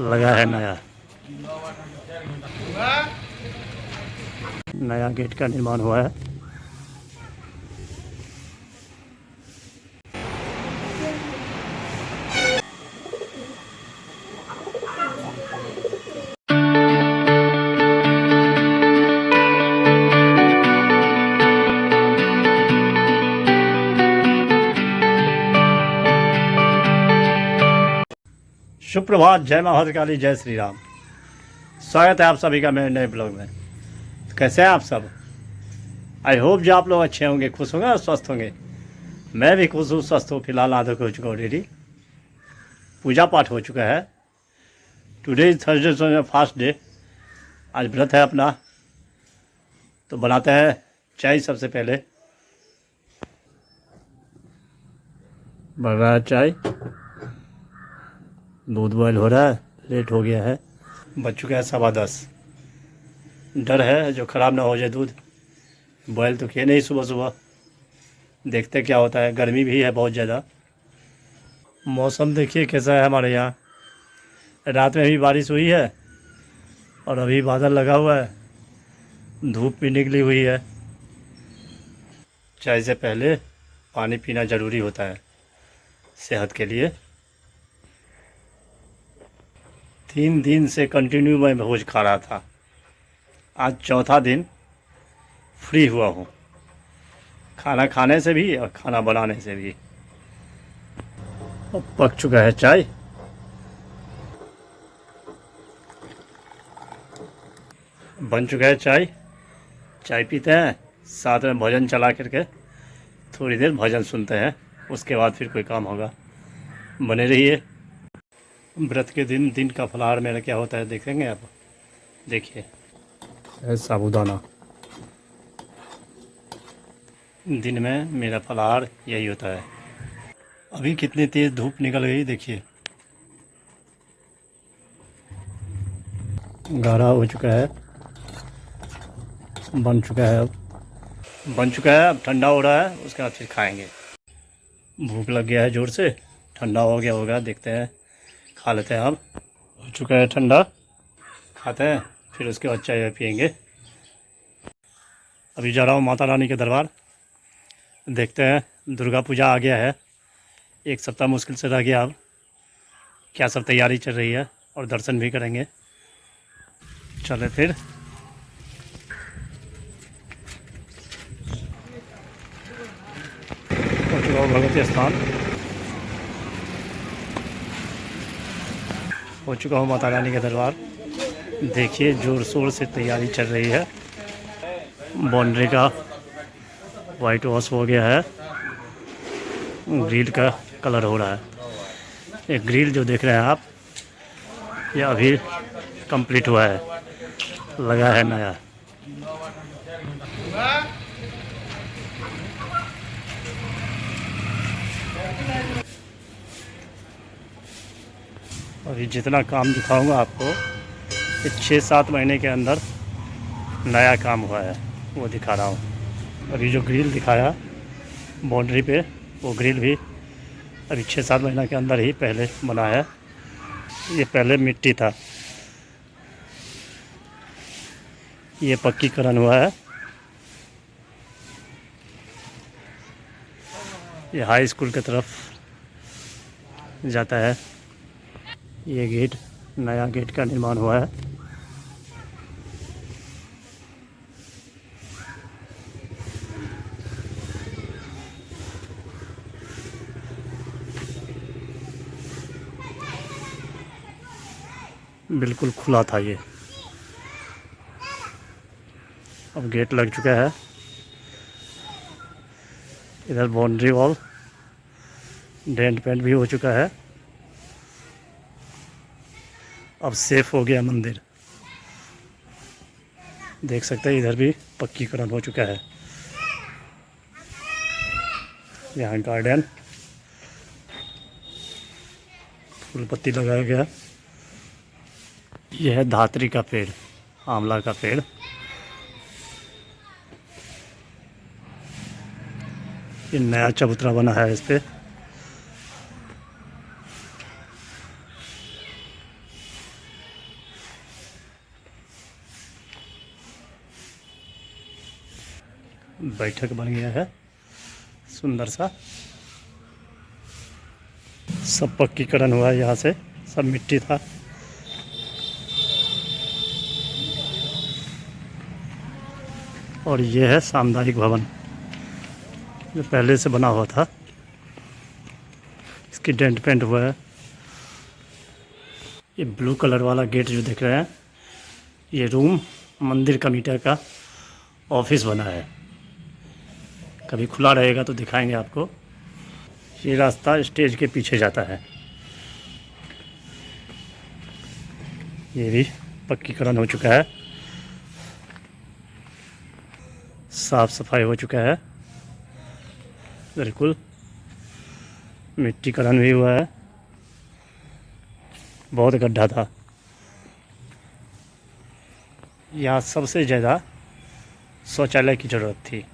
लगा है नया गेट का निर्माण हुआ है। सुप्रभात, जय मां भद्रकाली, जय श्री राम। स्वागत है आप सभी का मेरे नए ब्लॉग में। कैसे हैं आप सब? आई होप जो आप लोग अच्छे होंगे, खुश होंगे और स्वस्थ होंगे। मैं भी खुश हूँ, स्वस्थ हूँ। फिलहाल आधो हो चुका ऑलरेडी। पूजा पाठ हो चुका है। Today is Thursday, so fast day. आज व्रत है अपना, तो बनाते हैं चाय। सबसे पहले बन रहा है चाय, दूध बॉयल हो रहा है। लेट हो गया है, बज चुका है 10:15। डर है जो ख़राब ना हो जाए दूध। बॉयल तो किए नहीं सुबह सुबह, देखते क्या होता है। गर्मी भी है बहुत ज़्यादा। मौसम देखिए कैसा है हमारे यहाँ। रात में भी बारिश हुई है और अभी बादल लगा हुआ है, धूप भी निकली हुई है। चाय से पहले पानी पीना ज़रूरी होता है सेहत के लिए। 3 दिन से कंटिन्यू मैं भोज खा रहा था। आज चौथा दिन फ्री हुआ हूँ, खाना खाने से भी और खाना बनाने से भी। अब पक चुका है चाय। बन चुका है चाय। चाय पीते हैं, साथ में भजन चला करके थोड़ी देर भजन सुनते हैं। उसके बाद फिर कोई काम होगा। बने रहिए। व्रत के दिन का फलाहार मेरा क्या होता है देखेंगे आप। देखिए, साबूदाना। दिन में मेरा फलाहार यही होता है। अभी कितनी तेज़ धूप निकल गई देखिए। गाढ़ा हो चुका है, बन चुका है। अब ठंडा हो रहा है, उसके बाद फिर खाएंगे। भूख लग गया है ज़ोर से, ठंडा हो गया होगा, देखते हैं, खा लेते हैं। अब हो चुका है ठंडा, खाते हैं, फिर उसके बाद चाय पियेंगे। अभी जा रहा हूँ माता रानी के दरबार। देखते हैं, दुर्गा पूजा आ गया है, 1 सप्ताह मुश्किल से रह गया। अब क्या सब तैयारी चल रही है और दर्शन भी करेंगे। चले फिर। हो चुका हूँ भगवती स्थान, हो चुका हूँ माता रानी के दरबार। देखिए ज़ोर शोर से तैयारी चल रही है। बाउंड्री का वाइट वॉश हो गया है, ग्रिल का कलर हो रहा है। ये ग्रिल जो देख रहे हैं आप, ये अभी कंप्लीट हुआ है, लगा है नया। अभी जितना काम दिखाऊंगा आपको, ये 6-7 महीने के अंदर नया काम हुआ है, वो दिखा रहा हूँ। अभी जो ग्रिल दिखाया बाउंड्री पे, वो ग्रिल भी अभी 6-7 महीना के अंदर ही पहले बना है। ये पहले मिट्टी था, ये पक्कीकरण हुआ है। ये हाई स्कूल की तरफ जाता है। ये गेट, नया गेट का निर्माण हुआ है। बिल्कुल खुला था ये, अब गेट लग चुका है। इधर बाउंड्री वॉल डेंट पेंट भी हो चुका है। अब सेफ हो गया मंदिर। देख सकते हैं इधर भी पक्कीकरण हो चुका है। यहाँ गार्डन, फूल पत्ती लगाया गया। यह है धातरी का पेड़, आंवला का पेड़। ये नया चबूतरा बना है इस पे। बैठक बन गया है सुंदर सा। सब पक्कीकरण हुआ है, यहाँ से सब मिट्टी था। और ये है सामुदायिक भवन जो पहले से बना हुआ था, इसकी डेंट पेंट हुआ है। ये ब्लू कलर वाला गेट जो देख रहे हैं, ये रूम मंदिर कमेटी का ऑफिस बना है। कभी खुला रहेगा तो दिखाएंगे आपको। ये रास्ता स्टेज के पीछे जाता है। ये भी पक्कीकरण हो चुका है, साफ सफाई हो चुका है, बिल्कुल मिट्टीकरण भी हुआ है। बहुत गड्ढा था यहाँ, सबसे ज़्यादा शौचालय की ज़रूरत थी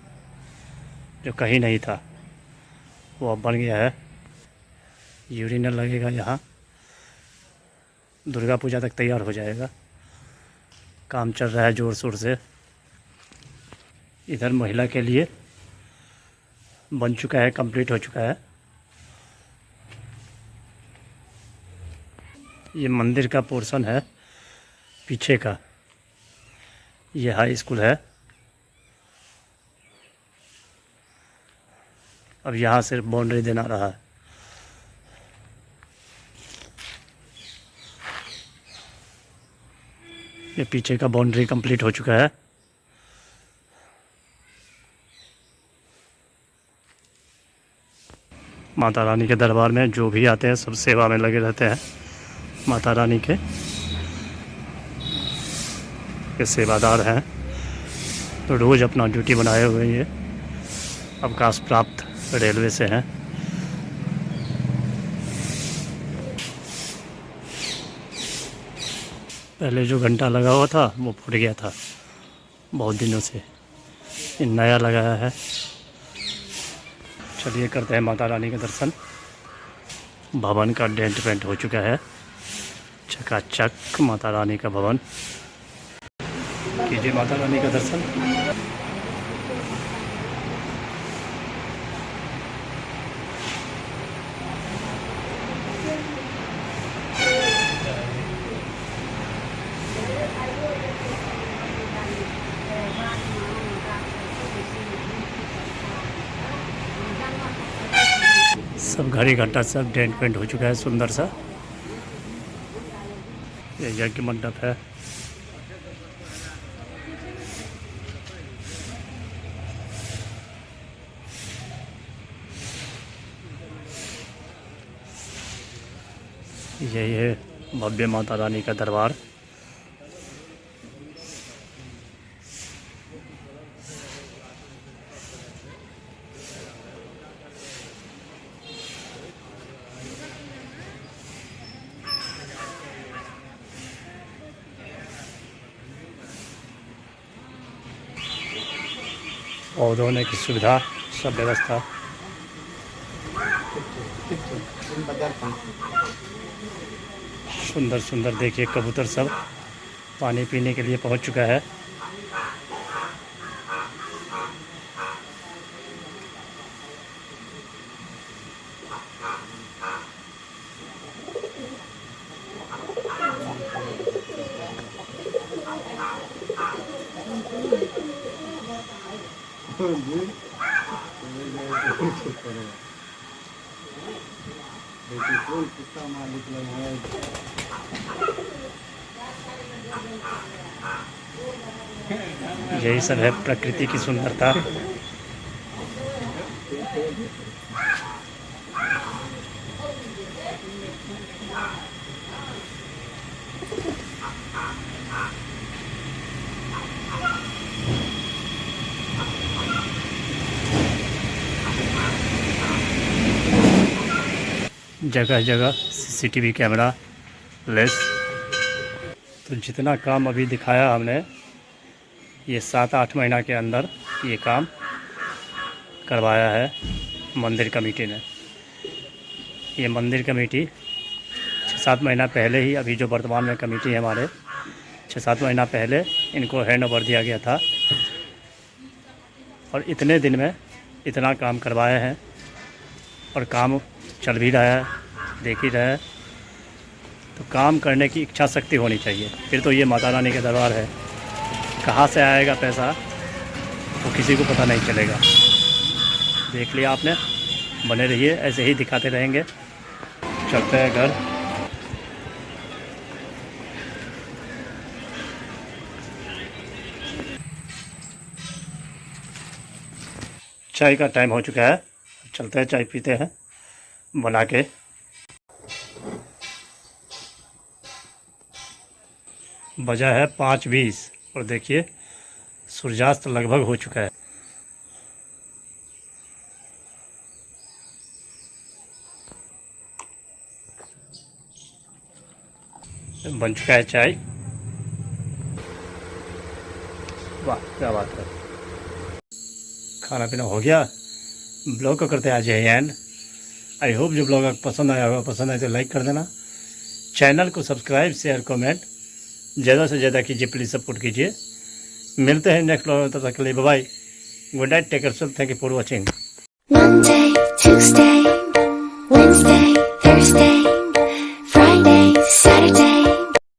जो कहीं नहीं था, वो अब बन गया है। यूरिनल लगेगा यहाँ, दुर्गा पूजा तक तैयार हो जाएगा। काम चल रहा है ज़ोर शोर से। इधर महिला के लिए बन चुका है, कंप्लीट हो चुका है। ये मंदिर का पोर्शन है पीछे का, ये हाई स्कूल है। अब यहाँ से बाउंड्री देना रहा है। ये पीछे का बाउंड्री कंप्लीट हो चुका है। माता रानी के दरबार में जो भी आते हैं सब सेवा में लगे रहते हैं। माता रानी के सेवादार हैं, तो रोज़ अपना ड्यूटी बनाए हुए ये अवकाश प्राप्त रेलवे से हैं। पहले जो घंटा लगा हुआ था वो फूट गया था बहुत दिनों से, ये नया लगाया है। चलिए करते हैं माता रानी के दर्शन। भवन का डेंट पेंट हो चुका है, चकाचक माता रानी का भवन। कीजिए माता रानी का दर्शन। सब घड़ी घंटा सब डेंट पेंट हो चुका है सुंदर सा। ये यज्ञ मंडप है। यही है भव्य माता रानी का दरबार। और धोने की सुविधा, सब व्यवस्था। सुंदर सुंदर देखिए कबूतर सब पानी पीने के लिए पहुंच चुका है। यही सब है प्रकृति की सुंदरता। जगह जगह सीसीटीवी कैमरा लेस। तो जितना काम अभी दिखाया हमने, ये 7-8 महीना के अंदर ये काम करवाया है मंदिर कमेटी ने। ये मंदिर कमेटी 6-7 महीना पहले ही, अभी जो वर्तमान में कमेटी है हमारे, 6-7 महीना पहले इनको हैंड ओवर दिया गया था। और इतने दिन में इतना काम करवाए हैं और काम चल भी रहा है, देख ही रहा है। तो काम करने की इच्छा शक्ति होनी चाहिए, फिर तो ये माता रानी का दरबार है। कहाँ से आएगा पैसा तो किसी को पता नहीं चलेगा। देख लिया आपने, बने रहिए, ऐसे ही दिखाते रहेंगे। चलते हैं घर। चाय का टाइम हो चुका है, चलते हैं चाय पीते हैं बना के। बजा है 5:20 और देखिए सूर्यास्त लगभग हो चुका है। बन चुका है चाय। वाह क्या बात है, खाना पीना हो गया। ब्लॉग को करते हैं आज यही एंड। आई होप जो ब्लॉग आपको पसंद आया होगा, पसंद आए तो लाइक कर देना, चैनल को सब्सक्राइब शेयर कमेंट ज़्यादा से ज़्यादा कीजिए, प्लीज़ सपोर्ट कीजिए। मिलते हैं नेक्स्ट ब्लॉग में, तब तक के लिए bye bye, good night, take care, thank you for watching. Monday, Tuesday, Wednesday, Thursday